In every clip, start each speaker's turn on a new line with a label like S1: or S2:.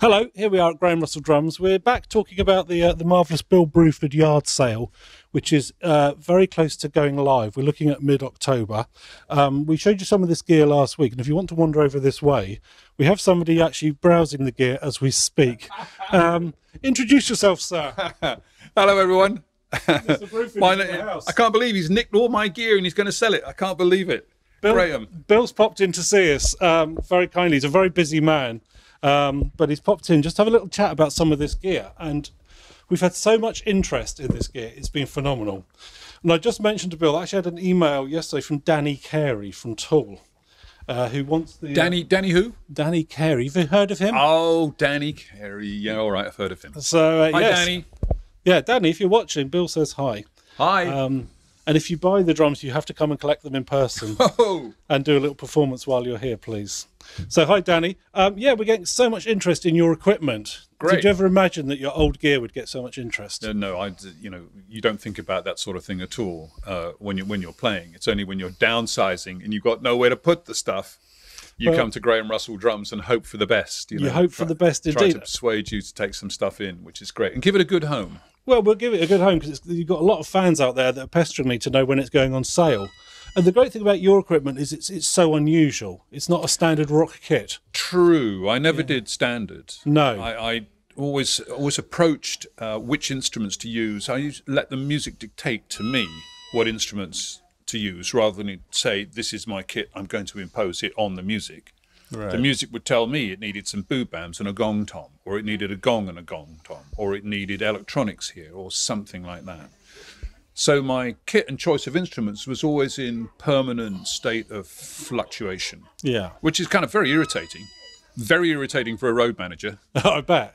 S1: Hello, here we are at Graham Russell Drums. We're back talking about the marvellous Bill Bruford yard sale, which is very close to going live. We're looking at mid-October. We showed you some of this gear last week, and if you want to wander over this way, we have somebody actually browsing the gear as we speak. Introduce yourself, sir.
S2: Hello, everyone.
S1: Mr. Bruford is in the house.
S2: I can't believe he's nicked all my gear and he's going to sell it. I can't believe it. Graham.
S1: Bill's popped in to see us very kindly. He's a very busy man. But he's popped in just to have a little chat about some of this gear, and we've had so much interest in this gear. It's been phenomenal. And I just mentioned to Bill, I actually had an email yesterday from Danny Carey from Tool, who wants the
S2: Danny who?
S1: Danny Carey. Have you heard of him?
S2: Oh, Danny Carey. Yeah, all right, I've heard of him.
S1: So
S2: hi,
S1: yes.
S2: Danny.
S1: Yeah, Danny, if you're watching, Bill says hi.
S2: Hi.
S1: And if you buy the drums, you have to come and collect them in person and do a little performance while you're here, please. So, hi, Danny. Yeah, we're getting so much interest in your equipment.
S2: Great.
S1: Did you ever imagine that your old gear would get so much interest?
S2: No, you don't think about that sort of thing at all when you're playing. It's only when you're downsizing and you've got nowhere to put the stuff, you come to Graham Russell Drums and hope for the best. You
S1: hope for the best indeed.
S2: Try to persuade you to take some stuff in, which is great, and give it a good home.
S1: Well, we'll give it a good home because you've got a lot of fans out there that are pestering me to know when it's going on sale. And the great thing about your equipment is it's so unusual. It's not a standard rock kit.
S2: True. I never did standard.
S1: No.
S2: I always approached which instruments to use. I used to let the music dictate to me what instruments to use rather than say, this is my kit, I'm going to impose it on the music. Right. The music would tell me it needed some boobams and a gong tom, or it needed a gong and a gong tom, or it needed electronics here, or something like that. So my kit and choice of instruments was always in permanent state of fluctuation. Yeah. Which is kind of very irritating. Very irritating for a road manager.
S1: I bet.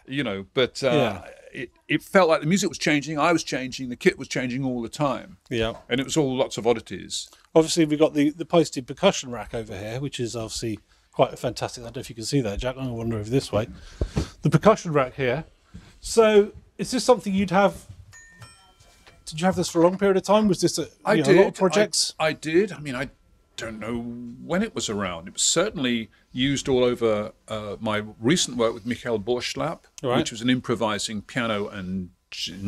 S2: But it felt like the music was changing, I was changing, the kit was changing all the time. Yeah. And it was all lots of oddities.
S1: Obviously, we've got the posted percussion rack over here, which is obviously quite fantastic. I don't know if you can see that, Jack. I'm going to wander over this way. The percussion rack here. So is this something you'd have... Did you have this for a long period of time? Was this a lot of projects?
S2: I did. I mean, I don't know when it was around. It was certainly used all over my recent work with Michael Borschlapp, which was an improvising piano and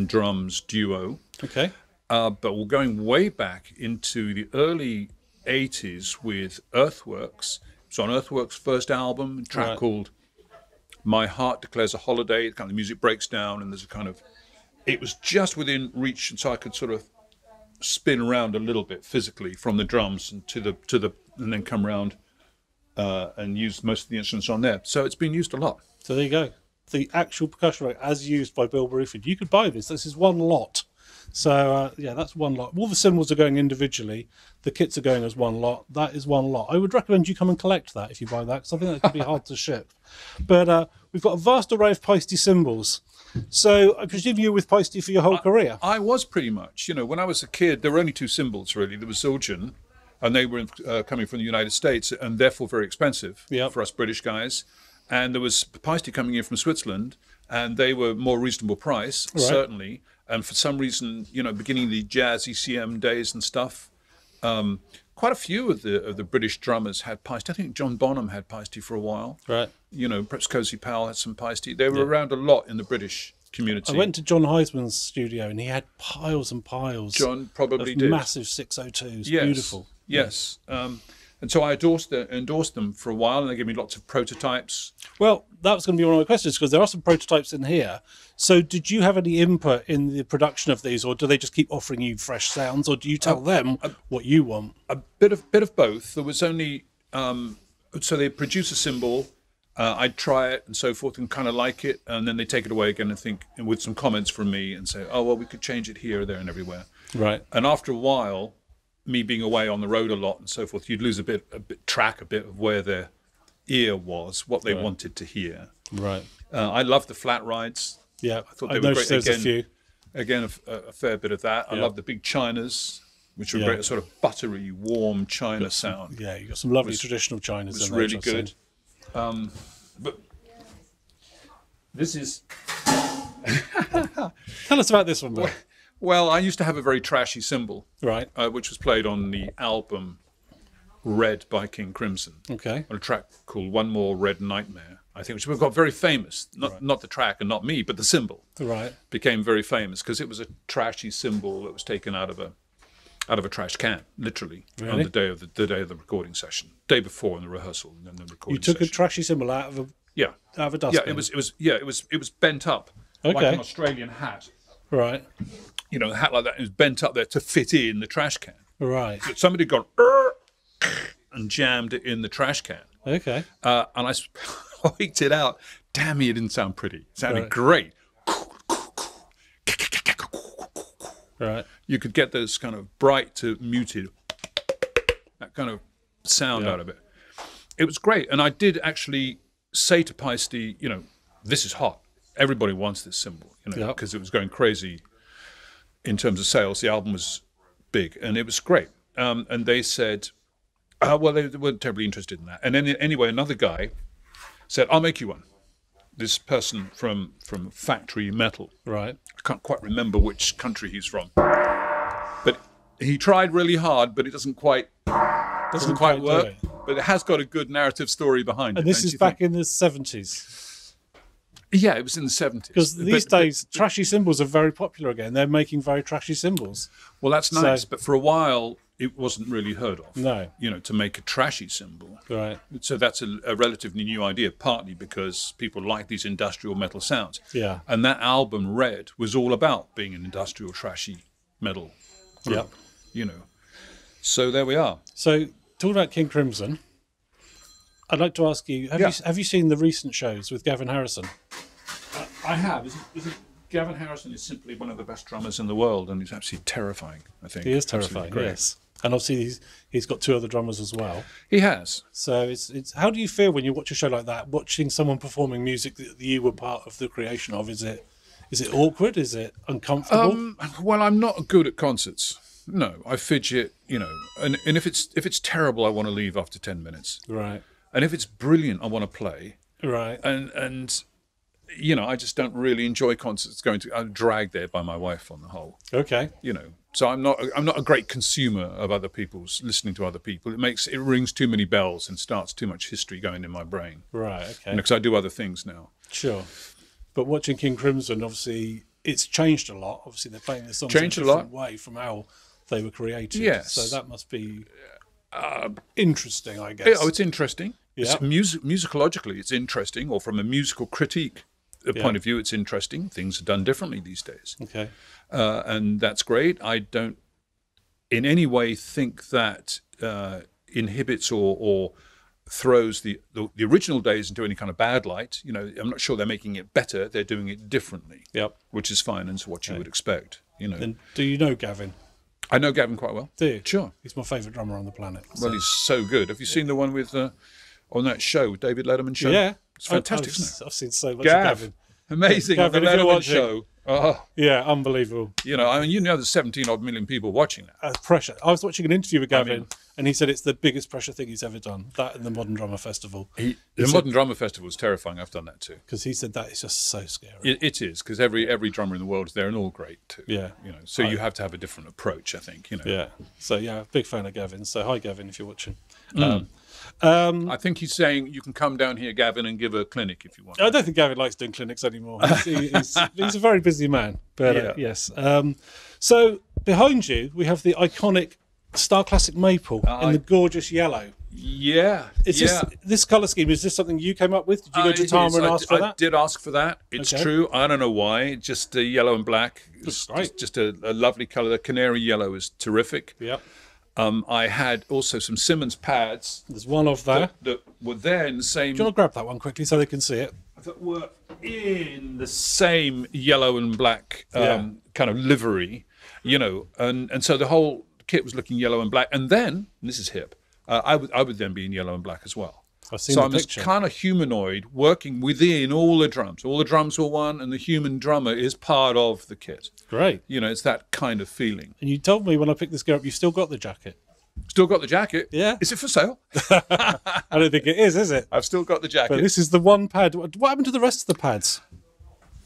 S2: drums duo. Okay. But we're going way back into the early 80s with Earthworks. It's on Earthworks' first album, a track called My Heart Declares a Holiday. Kind of the music breaks down and there's a kind of... It was just within reach, and so I could sort of spin around a little bit physically from the drums and and then come around and use most of the instruments on there. So it's been used a lot.
S1: So there you go. The actual percussion rack as used by Bill Bruford. You could buy this. This is one lot. So yeah, that's one lot. All the cymbals are going individually. The kits are going as one lot. That is one lot. I would recommend you come and collect that if you buy that, because I think that could be hard to ship. But we've got a vast array of Paiste cymbals. So I presume you were with Paiste for your whole career?
S2: I was pretty much. When I was a kid, there were only two cymbals, really. There was Zildjian, and they were coming from the United States, and therefore very expensive for us British guys. And there was Paiste coming in from Switzerland, and they were more reasonable price, certainly. And for some reason, beginning the jazz ECM days and stuff, quite a few of the British drummers had Paiste. I think John Bonham had Paiste for a while. Right. Perhaps Cozy Powell had some Paiste. They were around a lot in the British community.
S1: I went to John Heisman's studio and he had piles and piles.
S2: John probably
S1: of
S2: did.
S1: Massive 602s.
S2: Yes.
S1: Beautiful.
S2: Yes. And so I endorsed them for a while, and they gave me lots of prototypes.
S1: Well, that was going to be one of my questions, because there are some prototypes in here. So did you have any input in the production of these, or do they just keep offering you fresh sounds, or do you tell them what you want?
S2: A bit of both. There was only... so they produce a cymbal, I'd try it and so forth and kind of like it, and then they take it away again and think, and with some comments from me, and say, oh, well, we could change it here, there, and everywhere. Right. And after a while... me being away on the road a lot and so forth, you'd lose a bit of where their ear was, what they wanted to hear. Right. I love the flat rides. Yeah, I thought they were great.
S1: There's a few.
S2: Again, a fair bit of that. I love the big chinas, which were great, a sort of buttery, warm china sound.
S1: Yeah, you got some lovely traditional chinas.
S2: It was really good. But this is...
S1: Tell us about this one, Bill.
S2: Well, I used to have a very trashy cymbal, which was played on the album Red by King Crimson. Okay. On a track called One More Red Nightmare. I think, which got very famous. Not the track and not me, but the cymbal.
S1: Right.
S2: Became very famous because it was a trashy cymbal that was taken out of a trash can, literally, on the day of the recording session, day before in the rehearsal, and then the recording.
S1: You took
S2: session.
S1: a trashy cymbal out of a dustbin.
S2: Yeah, it was bent up like an Australian hat.
S1: Right.
S2: You know, a hat like that. It was bent up there to fit in the trash can.
S1: Right.
S2: But somebody got and jammed it in the trash can.
S1: Okay.
S2: And I squeaked it out. Damn me, it didn't sound pretty. It sounded great.
S1: Right.
S2: You could get those kind of bright to muted, that kind of sound out of it. It was great. And I did actually say to Peisty, you know, this is hot. Everybody wants this cymbal, you know, because it was going crazy in terms of sales. The album was big and it was great. And they said, well, they weren't terribly interested in that. And then anyway, another guy said, I'll make you one. This person from Factory Metal.
S1: Right.
S2: I can't quite remember which country he's from. But he tried really hard, but it doesn't quite work. But it has got a good narrative story behind it.
S1: And this is back in the 70s.
S2: Yeah, it was in the 70s.
S1: Because these days, trashy cymbals are very popular again. They're making very trashy cymbals.
S2: Well, that's nice. So, but for a while, it wasn't really heard of.
S1: No.
S2: You know, to make a trashy cymbal.
S1: Right.
S2: So that's a relatively new idea, partly because people like these industrial metal sounds.
S1: Yeah.
S2: And that album, Red, was all about being an industrial trashy metal group.
S1: Yep.
S2: You know. So there we are.
S1: So talking about King Crimson, I'd like to ask you, have you seen the recent shows with Gavin Harrison?
S2: I have. Gavin Harrison is simply one of the best drummers in the world, and he's absolutely terrifying, I think.
S1: He is terrifying, yes. And obviously he's got two other drummers as well.
S2: He has.
S1: So it's how do you feel when you watch a show like that, watching someone performing music that you were part of the creation of? Is it awkward? Is it uncomfortable?
S2: Well, I'm not good at concerts. No, I fidget, you know, and if it's terrible, I want to leave after 10 minutes.
S1: Right.
S2: And if it's brilliant, I want to play.
S1: Right.
S2: And you know, I just don't really enjoy concerts. I'm dragged there by my wife on the whole.
S1: Okay.
S2: You know, so I'm not a great consumer of other people's listening to other people. It rings too many bells and starts too much history going in my brain.
S1: Right. Okay.
S2: Because I do other things now.
S1: Sure. But watching King Crimson, obviously, it's changed a lot. Obviously, they're playing the songs in a different way from how they were created.
S2: Yes.
S1: So that must be interesting, I guess.
S2: Oh, it's interesting.
S1: Yeah.
S2: Musicologically, it's interesting, or from a musical critique point of view, it's interesting. Things are done differently these days.
S1: Okay.
S2: And that's great. I don't in any way think that inhibits or throws the original days into any kind of bad light. You know, I'm not sure they're making it better. They're doing it differently.
S1: Yep.
S2: Which is fine and it's what you would expect. You know.
S1: And do you know Gavin?
S2: I know Gavin quite well.
S1: Do you?
S2: Sure.
S1: He's my favourite drummer on the planet.
S2: Well, he's so good. Have you seen the one with on that show, David Letterman show?
S1: Yeah.
S2: It's fantastic, isn't it?
S1: I've seen so much of Gavin.
S2: Amazing.
S1: Gavin,
S2: on the Letterman show. Oh.
S1: Yeah, unbelievable.
S2: You know, I mean, there's 17 odd million people watching that.
S1: Pressure. I was watching an interview with Gavin, and he said it's the biggest pressure thing he's ever done. That and the Modern Drummer Festival.
S2: The Modern Drummer Festival is terrifying. I've done that too.
S1: Because he said that is just so scary.
S2: It is, because every drummer in the world is there and all great too.
S1: Yeah.
S2: You know, so you have to have a different approach, I think. You know.
S1: Yeah. So yeah, big fan of Gavin. So hi, Gavin, if you're watching.
S2: I think he's saying you can come down here, Gavin, and give a clinic if you want.
S1: I don't think Gavin likes doing clinics anymore. He's a very busy man. But yes. So behind you, we have the iconic Star Classic Maple in the gorgeous yellow.
S2: Yeah.
S1: This colour scheme, is this something you came up with? Did you go to Tama and ask for that?
S2: I did ask for that. It's true. I don't know why. Just yellow and black. It's just a lovely colour. The canary yellow is terrific.
S1: Yep.
S2: I had also some Simmons pads.
S1: There's one of there.
S2: That were there in the same...
S1: Do you want to grab that one quickly so they can see it?
S2: That were in the same yellow and black kind of livery, you know. And so the whole kit was looking yellow and black. And then, and this is hip, I would then be in yellow and black as well.
S1: I've seen
S2: so
S1: the
S2: I'm
S1: picture.
S2: this kind of humanoid working within all the drums. All the drums were one, and the human drummer is part of the kit.
S1: Great.
S2: You know, it's that kind of feeling.
S1: And you told me when I picked this gear up, you've still got the jacket.
S2: Still got the jacket.
S1: Yeah.
S2: Is it for sale?
S1: I don't think it is it?
S2: I've still got the jacket.
S1: But this is the one pad. What happened to the rest of the pads?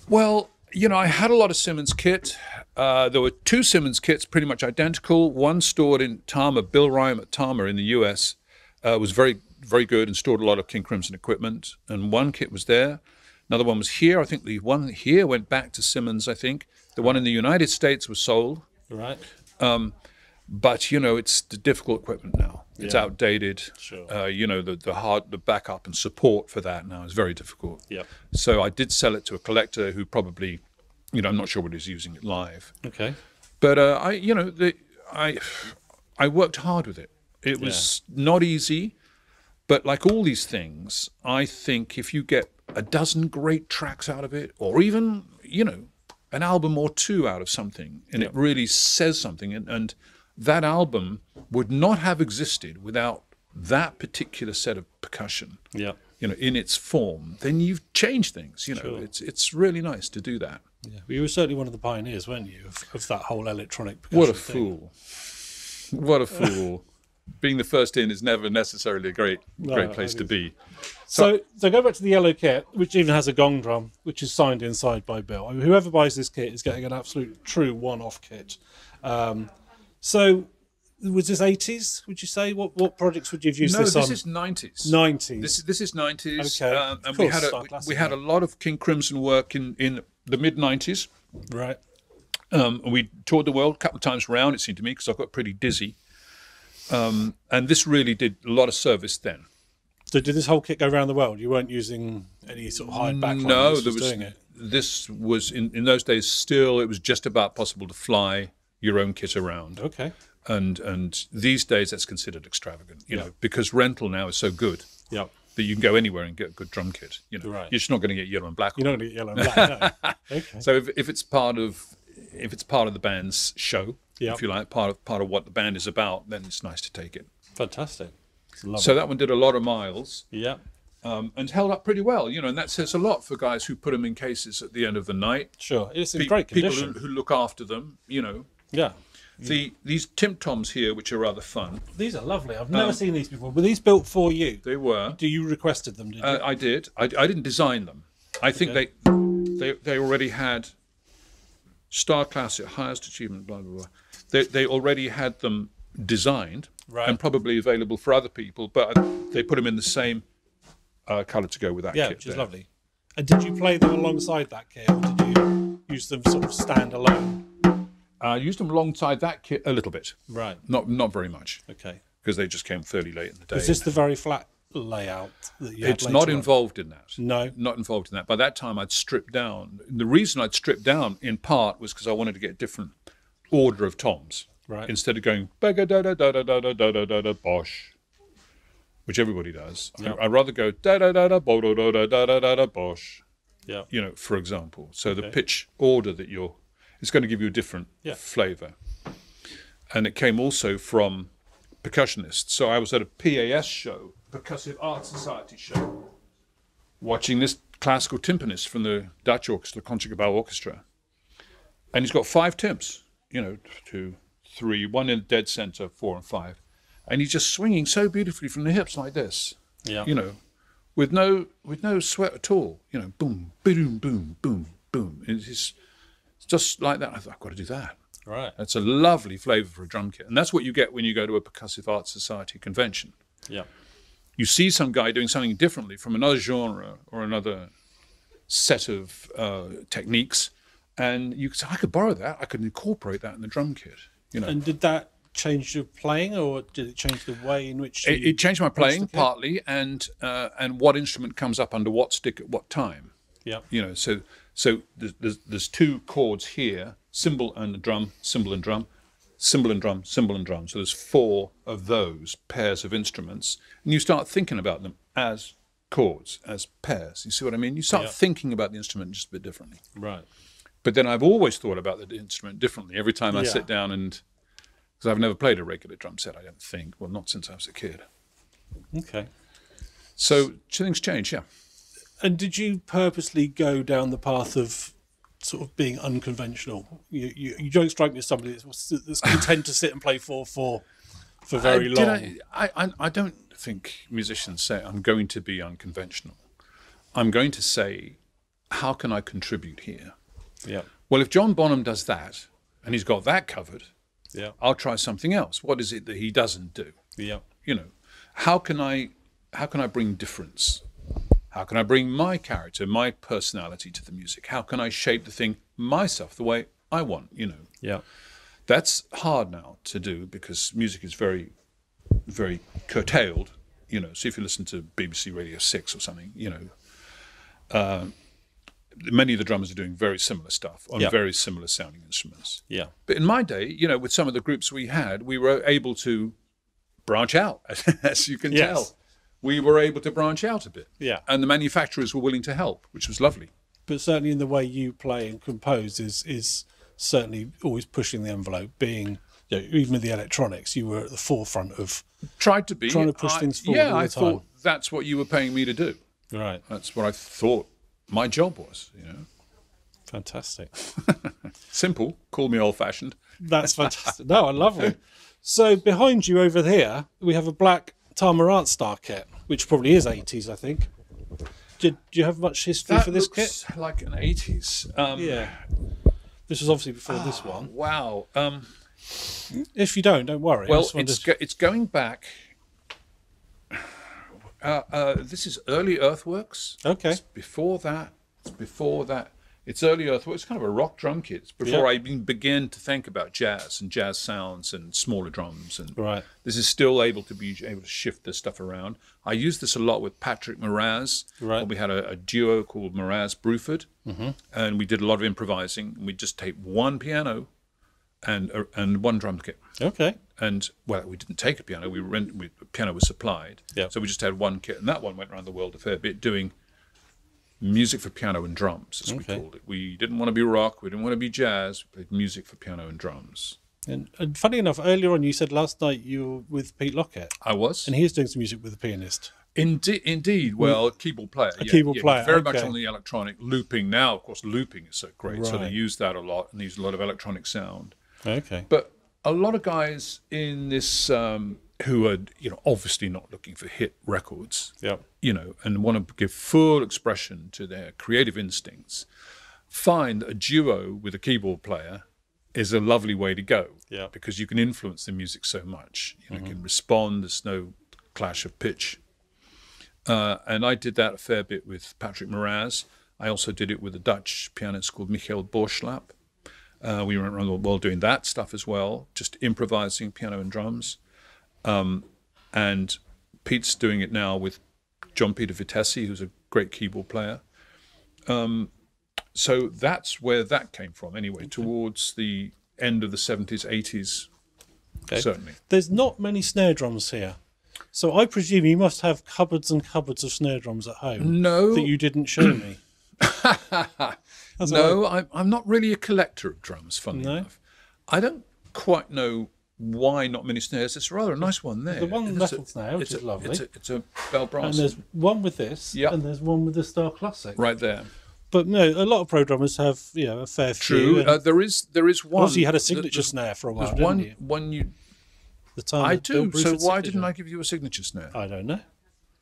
S2: Well, you know, I had a lot of Simmons kit. There were two Simmons kits pretty much identical. One stored in Tama. Bill Ryan at Tama in the US was very very good and stored a lot of King Crimson equipment. And one kit was there. Another one was here. I think the one here went back to Simmons, I think. The one in the United States was sold.
S1: Right.
S2: But, it's the difficult equipment now. It's outdated.
S1: Sure.
S2: The backup and support for that now is very difficult.
S1: Yeah.
S2: So I did sell it to a collector who probably, I'm not sure what he's using it live.
S1: Okay.
S2: But I worked hard with it. It was not easy, but like all these things, I think if you get a dozen great tracks out of it, or even, an album or two out of something, and it really says something, and that album would not have existed without that particular set of percussion, in its form, then you've changed things. Sure. It's really nice to do that.
S1: Yeah, well, you were certainly one of the pioneers, weren't you, of that whole electronic percussion
S2: What a
S1: thing.
S2: fool. What a fool. Being the first in is never necessarily a great place to be.
S1: So go back to the yellow kit, which even has a gong drum, which is signed inside by Bill. I mean, whoever buys this kit is getting an absolute true one-off kit. So was this 80s, would you say? What projects would you have used this on?
S2: No, this is 90s.
S1: 90s.
S2: This is 90s.
S1: Okay.
S2: And we had a lot of King Crimson work in the mid-90s.
S1: Right.
S2: And we toured the world a couple of times around, it seemed to me, because I got pretty dizzy. And this really did a lot of service then.
S1: So did this whole kit go around the world? You weren't using any sort of hired backline?
S2: No,
S1: this
S2: was in those days still, it was just about possible to fly your own kit around.
S1: Okay.
S2: And these days that's considered extravagant, because rental now is so good
S1: that
S2: you can go anywhere and get a good drum kit.
S1: Right.
S2: You're just not going to get yellow and black.
S1: You're not going to get yellow and black. No. Okay.
S2: So if it's part of the band's show, if you like, part of what the band is about, then it's nice to take it.
S1: Fantastic.
S2: So that one did a lot of miles.
S1: Yeah.
S2: And held up pretty well, and that says a lot for guys who put them in cases at the end of the night.
S1: Sure, it's in great condition.
S2: People who look after them,
S1: Yeah.
S2: These Tim Toms here, which are rather fun.
S1: These are lovely. I've never seen these before. Were these built for you?
S2: They were.
S1: Do you requested them? Did you?
S2: I did. I didn't design them. I think they already had Star Classic, highest achievement, blah blah blah. They already had them designed and probably available for other people, but they put them in the same colour to go with that kit.
S1: Yeah, which is lovely. And did you play them alongside that kit, or did you use them sort of standalone?
S2: I used them alongside that kit a little bit.
S1: Right.
S2: Not very much.
S1: Okay.
S2: Because they just came fairly late in the day.
S1: Was this the very flat layout that you had?
S2: It's not involved in that.
S1: No.
S2: Not involved in that. By that time, I'd stripped down. The reason I'd stripped down, in part, was because I wanted to get a different order of toms.
S1: Right.
S2: Instead of going ba-ga-da-da-da-da-da-da-da-da-da bosh, which everybody does.
S1: Yep.
S2: I'd rather go da-da-da-da-bo-da-da-da-da-da-da bosh.
S1: Yeah.
S2: For example. So the pitch order that it's going to give you a different flavour. And it came also from percussionists. So I was at a PAS show, Percussive Art Society show, watching this classical timpanist from the Dutch orchestra, Concertgebouw Orchestra. And he's got 5 timps, 2, 3, 1 in the dead centre, 4 and 5. And he's just swinging so beautifully from the hips like this, with no sweat at all, boom, boom, boom, boom, boom. It's just like that. I thought, I've got to do that.
S1: Right.
S2: That's a lovely flavour for a drum kit. And that's what you get when you go to a Percussive Arts Society convention.
S1: Yeah.
S2: You see some guy doing something differently from another genre or another set of techniques, and you could say, I could borrow that. I could incorporate that in the drum kit.
S1: And did that change your playing, or did it change the way in which
S2: it changed my playing partly, and what instrument comes up under what stick at what time.
S1: Yeah.
S2: So there's 2 chords here: cymbal and drum, cymbal and drum, cymbal and drum, cymbal and drum. So there's 4 of those pairs of instruments, and you start thinking about them as chords, as pairs. You see what I mean? You start thinking about the instrument just a bit differently.
S1: Right.
S2: But then I've always thought about the instrument differently every time I sit down, and because I've never played a regular drum set, I don't think. Well, not since I was a kid.
S1: Okay.
S2: So things change, yeah.
S1: And did you purposely go down the path of sort of being unconventional? You don't strike me as somebody that's content to sit and play 4/4 for very long.
S2: I don't think musicians say, I'm going to be unconventional. I'm going to say, how can I contribute here?
S1: Yeah.
S2: Well, if John Bonham does that, and he's got that covered, I'll try something else. What is it that he doesn't do?
S1: Yeah.
S2: How can I can I bring difference? How can I bring my character, my personality to the music? How can I shape the thing myself the way I want?
S1: Yeah.
S2: That's hard now to do because music is very, very curtailed. So if you listen to BBC Radio 6 or something, many of the drummers are doing very similar stuff on very similar sounding instruments.
S1: Yeah.
S2: But in my day, with some of the groups we had, we were able to branch out, as you can tell. We were able to branch out a bit.
S1: Yeah.
S2: And the manufacturers were willing to help, which was lovely.
S1: But certainly in the way you play and compose is certainly always pushing the envelope, being, even with the electronics, you were at the forefront of
S2: trying to
S1: push things forward all the time.
S2: I thought that's what you were paying me to do.
S1: Right.
S2: That's what I thought my job was,
S1: Fantastic.
S2: Simple. Call me old-fashioned.
S1: That's fantastic. No, I love it. So behind you over here, we have a black Tamarant Star kit, which probably is 80s, I think. Do you have much history for this kit?
S2: Like an 80s.
S1: Yeah. This was obviously before this one.
S2: Wow.
S1: If you don't worry.
S2: Well, it's going back. This is early Earthworks.
S1: Okay.
S2: It's before that. It's early Earthworks. It's kind of a rock drum kit. It's before I even begin to think about jazz and jazz sounds and smaller drums. And this is still able to shift this stuff around. I used this a lot with Patrick Moraz.
S1: Right.
S2: We had a duo called Moraz Bruford, and we did a lot of improvising. We'd just take one piano and one drum kit.
S1: Okay.
S2: And we didn't take a piano. The piano was supplied.
S1: Yeah.
S2: So we just had one kit, and that one went around the world a fair bit doing music for piano and drums, as we called it. We didn't want to be rock. We didn't want to be jazz. We played music for piano and drums.
S1: And funny enough, earlier on you said last night you were with Pete Lockett.
S2: I was.
S1: And he was doing some music with the pianist.
S2: Indeed. Well, keyboard player.
S1: Keyboard player.
S2: Very much on the electronic looping. Now, of course, looping is so great. So they use that a lot and use a lot of electronic sound.
S1: Okay.
S2: But a lot of guys in this who are, obviously not looking for hit records, and want to give full expression to their creative instincts, find a duo with a keyboard player is a lovely way to go.
S1: Yeah.
S2: Because you can influence the music so much. You can respond. There's no clash of pitch. And I did that a fair bit with Patrick Moraz. I also did it with a Dutch pianist called Michael Borschlap. We went around the world doing that stuff as well, just improvising piano and drums. And Pete's doing it now with John Peter Vitesse, who's a great keyboard player. So that's where that came from anyway, towards the end of the 70s, 80s, certainly.
S1: There's not many snare drums here. So I presume you must have cupboards and cupboards of snare drums at home.
S2: No.
S1: That you didn't show me.
S2: No, I'm not really a collector of drums, funnily enough. I don't quite know why not many snares. It's rather a nice one there.
S1: The one metal snare, which is lovely.
S2: It's a Bell Brass.
S1: And there's one with this, and there's one with the Star Classic.
S2: Right there.
S1: But no, a lot of pro drummers have, a fair few.
S2: True. There is one.
S1: Also, you had a signature snare for a while, didn't you? The time
S2: I do. So why
S1: signature.
S2: didn't I give you a signature snare?
S1: I don't know.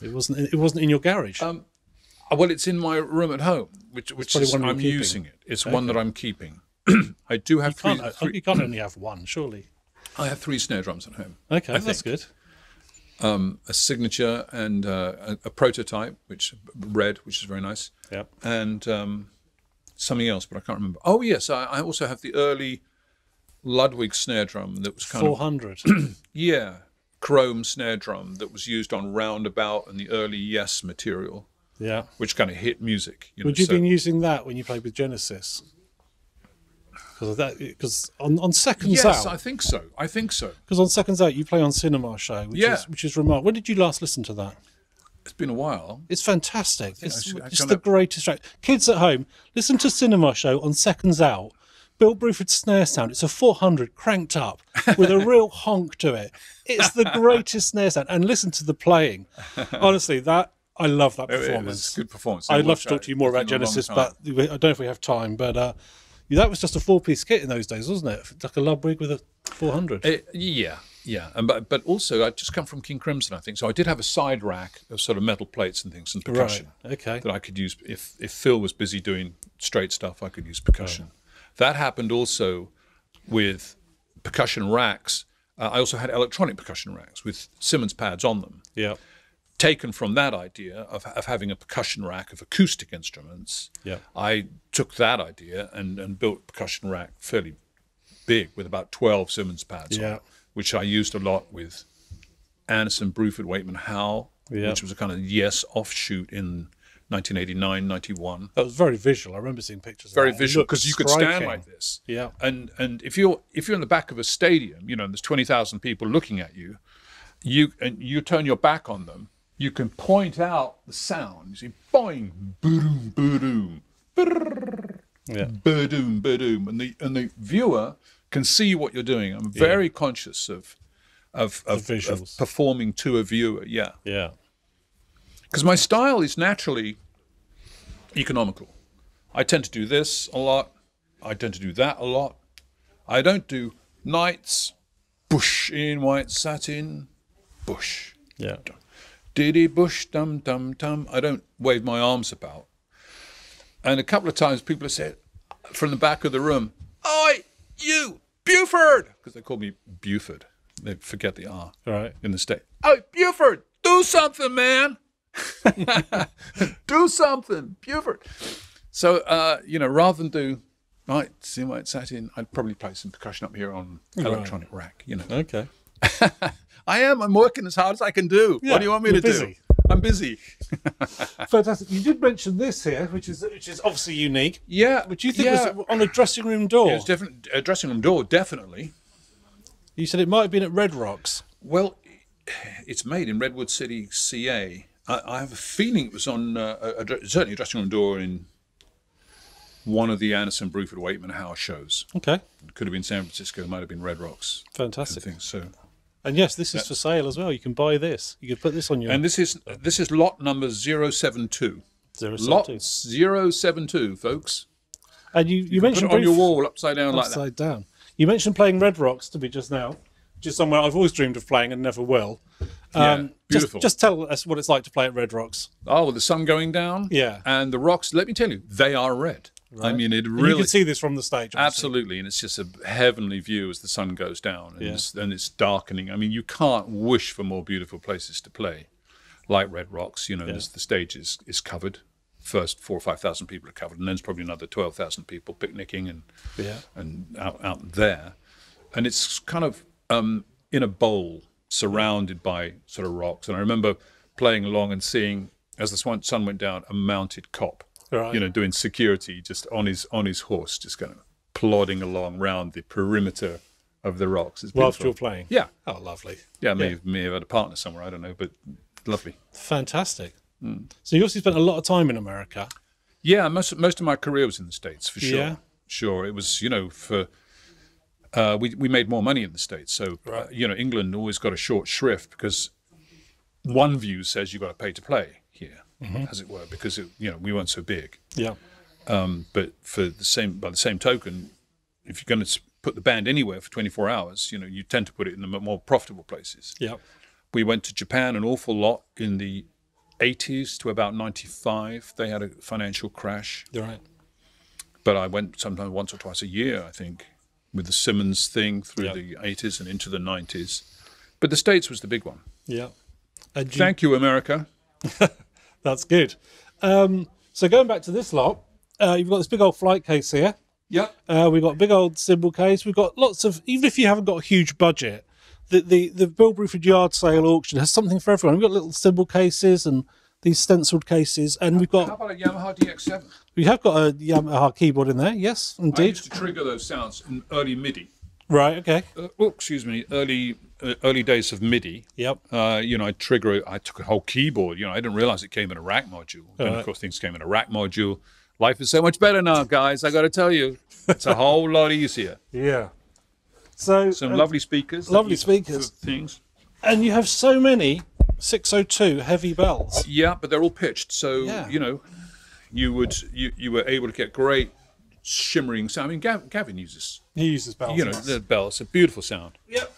S1: It wasn't in your garage.
S2: Well, it's in my room at home, which is I'm using it. It's one that I'm keeping. I do have
S1: you can't only have one, surely.
S2: I have 3 snare drums at home.
S1: Okay, that's good.
S2: A signature and a prototype, which is very nice.
S1: Yep.
S2: And something else, but I can't remember. Oh yes, I also have the early Ludwig snare drum that was kind
S1: 400.
S2: of chrome snare drum that was used on Roundabout and the early Yes material.
S1: Yeah.
S2: Which kind of hit music.
S1: Would you have been using that when you played with Genesis? Because on Seconds Out...
S2: Yes, I think so.
S1: Because on Seconds Out, you play on Cinema Show, which is remarkable. When did you last listen to that?
S2: It's been a while.
S1: It's fantastic. It's the greatest track. Kids at home, listen to Cinema Show on Seconds Out. Bill Bruford's snare sound. It's a 400 cranked up with a real honk to it. It's the greatest snare sound. And listen to the playing. Honestly, I love that performance.
S2: It's a good performance.
S1: I'd love to talk to you more about Genesis, but I don't know if we have time. But that was just a 4-piece kit in those days, wasn't it? Like a Ludwig with a 400.
S2: Yeah. But also, I'd just come from King Crimson, I think. So I did have a side rack of sort of metal plates and things and percussion.
S1: Right. Okay.
S2: That I could use. If Phil was busy doing straight stuff, I could use percussion. Oh. That happened also with percussion racks. I also had electronic percussion racks with Simmons pads on them.
S1: Yeah.
S2: taken from that idea of having a percussion rack of acoustic instruments,
S1: Yeah.
S2: I took that idea and built a percussion rack fairly big with about 12 Simmons pads on
S1: Yeah.
S2: it, which I used a lot with Anderson, Bruford, Wakeman, Howe,
S1: Yeah.
S2: which was a kind of Yes offshoot in 1989, 91.
S1: That was very visual. I remember seeing pictures of
S2: Very
S1: that. It
S2: visual
S1: looked
S2: because you could stand
S1: striking.
S2: like this.
S1: Yeah.
S2: And if you're in the back of a stadium, you know, and there's 20,000 people looking at you, you turn your back on them, you can point out the sound. You see, boing, boom, boom,
S1: Yeah.
S2: boom, boom, and the viewer can see what you're doing. I'm very conscious of
S1: visuals.
S2: performing to a viewer. Yeah,
S1: Yeah.
S2: because my style is naturally economical. I tend to do this a lot. I tend to do that a lot. I don't do knights, bush in white satin, bush.
S1: Yeah.
S2: Diddy bush dum dum dum. I don't wave my arms about. And a couple of times people have said from the back of the room, "Oi, you, Bruford," because they call me Bruford. They forget the R
S1: Right.
S2: in the state. "Oh, Bruford, do something, man. Do something, Bruford." So, rather than do knights in white satin, I'd probably play some percussion up here on electronic rack,
S1: Okay.
S2: I'm working as hard as I can do.
S1: Yeah,
S2: What do you want me to
S1: you're
S2: do?
S1: busy.
S2: I'm busy.
S1: Fantastic. You did mention this here, which is obviously unique.
S2: Yeah.
S1: Which you think was on a dressing room door.
S2: It was different. A dressing room door, definitely.
S1: You said it might have been at Red Rocks.
S2: Well, it's made in Redwood City, CA. I have a feeling it was on certainly a dressing room door in one of the Anderson, Bruford, Wakeman, Howe shows.
S1: Okay.
S2: It could have been San Francisco. It might have been Red Rocks.
S1: Fantastic.
S2: I think so.
S1: And yes, this is for sale as well. You can buy this. You could put this on your...
S2: And this is lot number 072.
S1: 072.
S2: Lot 072, folks.
S1: And you
S2: Put
S1: mentioned...
S2: it on your wall upside down like that.
S1: Upside down. You mentioned playing Red Rocks to me just now, which is somewhere I've always dreamed of playing and never will.
S2: Yeah, beautiful.
S1: Just tell us what it's like to play at Red Rocks.
S2: Oh, with the sun going down?
S1: Yeah.
S2: And the rocks, let me tell you, they are red. Right. I mean, it really...
S1: You can see this from the stage. Obviously.
S2: Absolutely, and it's just a heavenly view as the sun goes down, and it's darkening. I mean, you can't wish for more beautiful places to play, like Red Rocks. The stage is covered. First 4,000 or 5,000 people are covered, and then there's probably another 12,000 people picnicking and out there. And it's kind of in a bowl, surrounded by sort of rocks. And I remember playing along and seeing, as the sun went down, a mounted cop.
S1: Right.
S2: Doing security just on his horse, just kind of plodding along round the perimeter of the rocks. It's
S1: Whilst
S2: beautiful.
S1: you're playing?
S2: Yeah.
S1: Oh, lovely.
S2: Yeah, may have had a partner somewhere, I don't know, but lovely.
S1: Fantastic. So you also spent a lot of time in America.
S2: Yeah, most of my career was in the States, for sure.
S1: Yeah.
S2: Sure, it was, for... we made more money in the States, so, England always got a short shrift because one view says you've got to pay to play here. As it were, because we weren't so big.
S1: Yeah.
S2: But by the same token, if you're going to put the band anywhere for 24 hours, you tend to put it in the more profitable places.
S1: Yeah.
S2: We went to Japan an awful lot in the 80s to about 95. They had a financial crash.
S1: Right.
S2: But I went sometimes once or twice a year, I think, with the Simmons thing through the 80s and into the 90s. But the States was the big one.
S1: Yeah.
S2: Thank you, America.
S1: That's good. So going back to this lot, you've got this big old flight case here.
S2: Yeah.
S1: We've got a big old cymbal case. We've got lots of, even if you haven't got a huge budget, the Bill Bruford yard sale auction has something for everyone. We've got little cymbal cases and these stenciled cases, and we've got...
S2: How about a Yamaha DX7?
S1: We have got a Yamaha keyboard in there, yes, indeed.
S2: I used to trigger those sounds in early MIDI.
S1: Right, okay.
S2: Early days of MIDI.
S1: Yep.
S2: I took a whole keyboard. I didn't realize it came in a rack module. And of course, things came in a rack module. Life is so much better now, guys. I got to tell you, it's a whole lot easier.
S1: Yeah. So
S2: some lovely speakers.
S1: Lovely speakers.
S2: Things.
S1: And you have so many 602 heavy bells.
S2: Yeah, but they're all pitched, so you were able to get great shimmering sound. I mean, Gavin uses.
S1: He uses bells.
S2: The bells. It's a beautiful sound.
S1: Yep.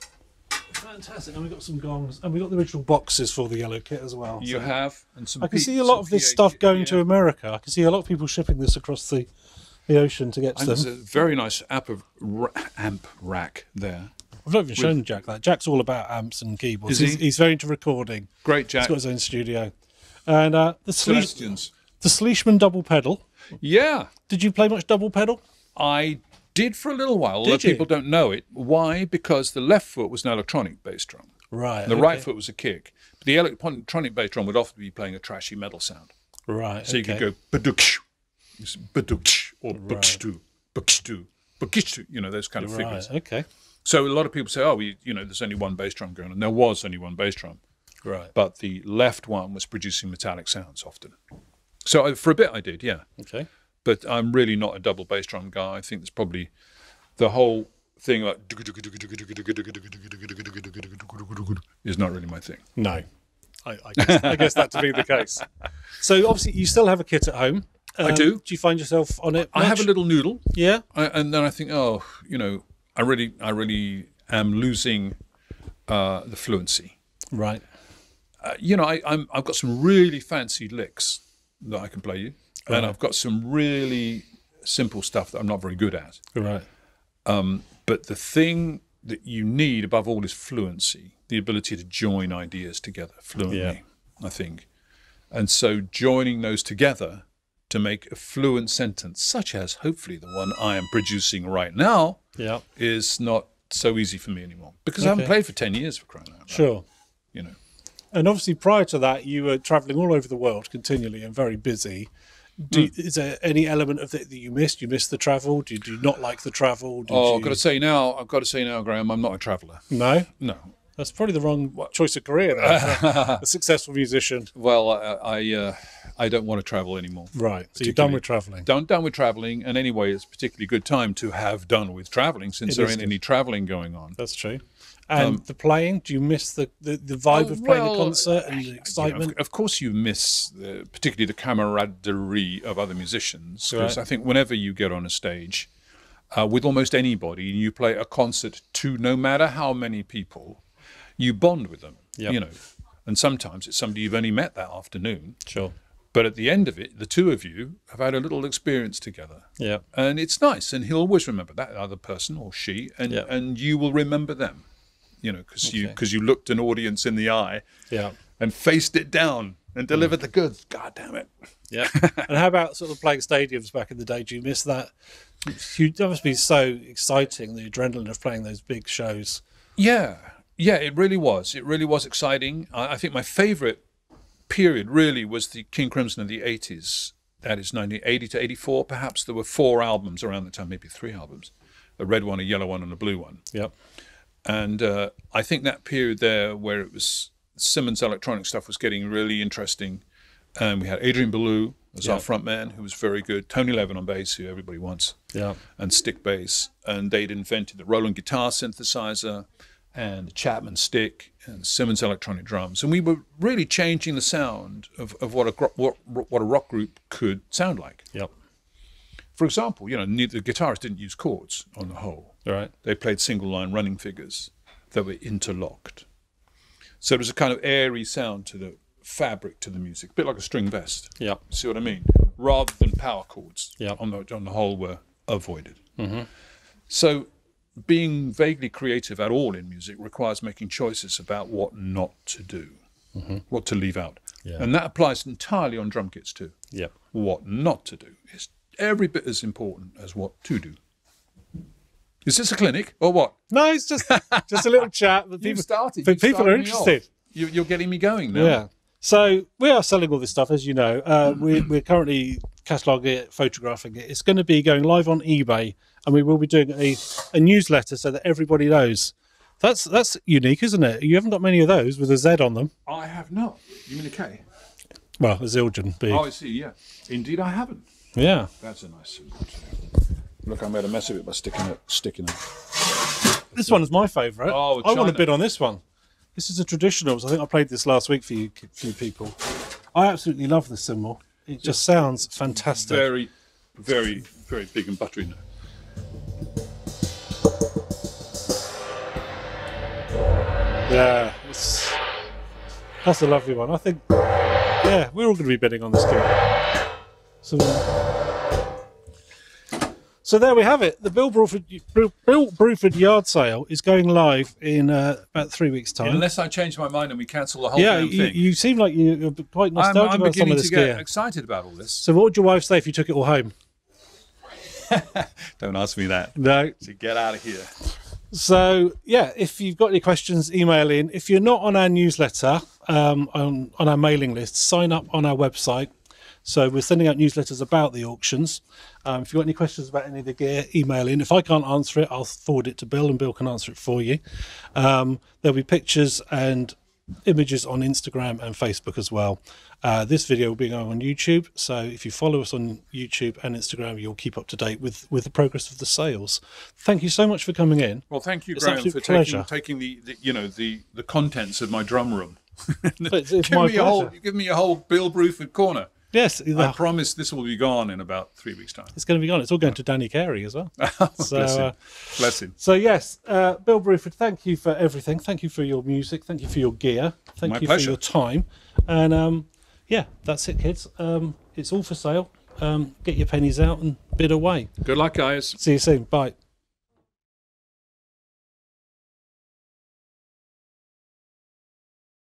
S1: Fantastic. And we've got some gongs, and we've got the original boxes for the yellow kit as well.
S2: You have, and some.
S1: I can see a lot of this stuff going to America. I can see a lot of people shipping this across the ocean to get to them.
S2: There's a very nice amp rack there.
S1: I've not even shown Jack that. Jack's all about amps and keyboards.
S2: Is he?
S1: He's very into recording.
S2: Great, Jack.
S1: He's got his own studio. And the
S2: Celestians.
S1: Sleishman double pedal.
S2: Yeah.
S1: Did you play much double pedal?
S2: I did for a little while, although
S1: Did you?
S2: people don't know it. Why? Because the left foot was an electronic bass drum.
S1: Right.
S2: And the right foot was a kick. But the electronic bass drum would often be playing a trashy metal sound.
S1: Right.
S2: So you could go baduksh, baduksh, or bukshtu, bukshtu, bukshtu, you know, those kind of figures.
S1: Right. Okay.
S2: So a lot of people say, oh, there's only one bass drum going on. There was only one bass drum.
S1: Right.
S2: But the left one was producing metallic sounds often. So for a bit I did, yeah.
S1: Okay.
S2: But I'm really not a double bass drum guy. I think there's probably the whole thing about is not really my thing.
S1: No. I guess that to be the case. So obviously you still have a kit at home.
S2: I do.
S1: Do you find yourself on it much?
S2: I have a little noodle.
S1: Yeah.
S2: And then I think, I really am losing the fluency.
S1: Right.
S2: I've got some really fancy licks that I can play you, and I've got some really simple stuff that I'm not very good at.
S1: Right.
S2: But the thing that you need above all is fluency, the ability to join ideas together fluently, I think. And so joining those together to make a fluent sentence, such as hopefully the one I am producing right now, is not so easy for me anymore. Because I haven't played for 10 years, for crying out loud.
S1: Sure.
S2: You know.
S1: And obviously prior to that, you were travelling all over the world continually and very busy. Is there any element of it that you missed? You missed the travel? Did you not like the travel?
S2: I've got to say now, Graham, I'm not a traveller.
S1: No?
S2: No.
S1: That's probably the wrong choice of career, though, for a successful musician.
S2: Well, I don't want to travel anymore.
S1: Right, so you're done with travelling.
S2: Done with travelling, and anyway, it's a particularly good time to have done with travelling since there ain't any travelling going on.
S1: That's true. And the playing, do you miss the vibe of playing a concert and the excitement?
S2: Of course you miss particularly the camaraderie of other musicians, because I think whenever you get on a stage with almost anybody and you play a concert to no matter how many people, you bond with them, and sometimes it's somebody you've only met that afternoon.
S1: Sure.
S2: But at the end of it, the two of you have had a little experience together.
S1: Yeah.
S2: And it's nice, and he'll always remember that other person or she, and you will remember them. Because you looked an audience in the eye, and faced it down and delivered the goods. God damn it!
S1: Yeah. And how about sort of playing stadiums back in the day? Do you miss that? That must be so exciting, the adrenaline of playing those big shows.
S2: Yeah, it really was. It really was exciting. I think my favourite period really was the King Crimson of the 80s. That is 1980 to 84. Perhaps there were 4 albums around the time, maybe 3 albums: a red one, a yellow one, and a blue one.
S1: Yep.
S2: And I think that period there where it was Simmons electronic stuff was getting really interesting. And we had Adrian Belew as our front man, who was very good. Tony Levin on bass, who everybody wants. Yeah. And stick bass. And they'd invented the Roland guitar synthesizer and the Chapman stick and Simmons electronic drums. And we were really changing the sound of what a rock group could sound like.
S1: Yep.
S2: For example, the guitarists didn't use chords on the whole.
S1: Right.
S2: They played single line running figures that were interlocked. So there was a kind of airy sound to the fabric to the music, a bit like a string vest.
S1: Yeah.
S2: See what I mean? Rather than power chords.
S1: Yeah.
S2: On the whole were avoided.
S1: Mm-hmm.
S2: So being vaguely creative at all in music requires making choices about what not to do, what to leave out. Yeah. And that applies entirely on drum kits too.
S1: Yeah.
S2: What not to do is every bit as important as what to do. Is this a clinic or what?
S1: No, it's just a little chat. But people are interested.
S2: You're getting me going now.
S1: Yeah. So we are selling all this stuff, as you know. We're currently cataloguing it, photographing it. It's going to be going live on eBay, and we will be doing a newsletter so that everybody knows. That's unique, isn't it? You haven't got many of those with a Z on them.
S2: I have not. You mean a K?
S1: Well, a Zildjian B.
S2: Oh, I see. Yeah. Indeed, I haven't.
S1: Yeah.
S2: That's a nice symbol too. Look, I made a mess of it by sticking it.
S1: This one is my favourite.
S2: Oh,
S1: I want to bid on this one. This is a traditional. I think I played this last week for you people. I absolutely love this cymbal. It just sounds fantastic.
S2: Very, very, very big and buttery note.
S1: Yeah, that's a lovely one. I think, we're all going to be bidding on this kit. So there we have it. The Bill Bruford yard sale is going live in about 3 weeks' time.
S2: Unless I change my mind and we cancel the whole
S1: Yeah,
S2: damn thing.
S1: you seem like you're quite nostalgic
S2: I'm
S1: about some
S2: beginning
S1: of
S2: to
S1: this
S2: get
S1: gear.
S2: excited about all this.
S1: So what would your wife say if you took it all home?
S2: Don't ask me that.
S1: No.
S2: So get out of here.
S1: So, yeah, if you've got any questions, email in. If you're not on our newsletter, on our mailing list, sign up on our website. So we're sending out newsletters about the auctions. If you've got any questions about any of the gear, email in. If I can't answer it, I'll forward it to Bill and Bill can answer it for you. There'll be pictures and images on Instagram and Facebook as well. This video will be going on YouTube, so if you follow us on YouTube and Instagram, you'll keep up to date with the progress of the sales. Thank you so much for coming in.
S2: Well, thank you,
S1: It's
S2: Graham,
S1: an
S2: for
S1: absolute
S2: taking the contents of my drum room.
S1: It's my pleasure.
S2: Give me a whole Bill Bruford corner.
S1: Yes,
S2: I promise this will be gone in about 3 weeks' time.
S1: it's going to be gone. It's all going to Danny Carey as well.
S2: Bless him. Bless him.
S1: So yes, Bill Bruford, thank you for everything. Thank you for your music. Thank you for your gear. Thank
S2: My
S1: you
S2: pleasure.
S1: for your time. And yeah, that's it, kids. It's all for sale. Get your pennies out and bid away.
S2: Good luck, guys.
S1: See you soon. Bye.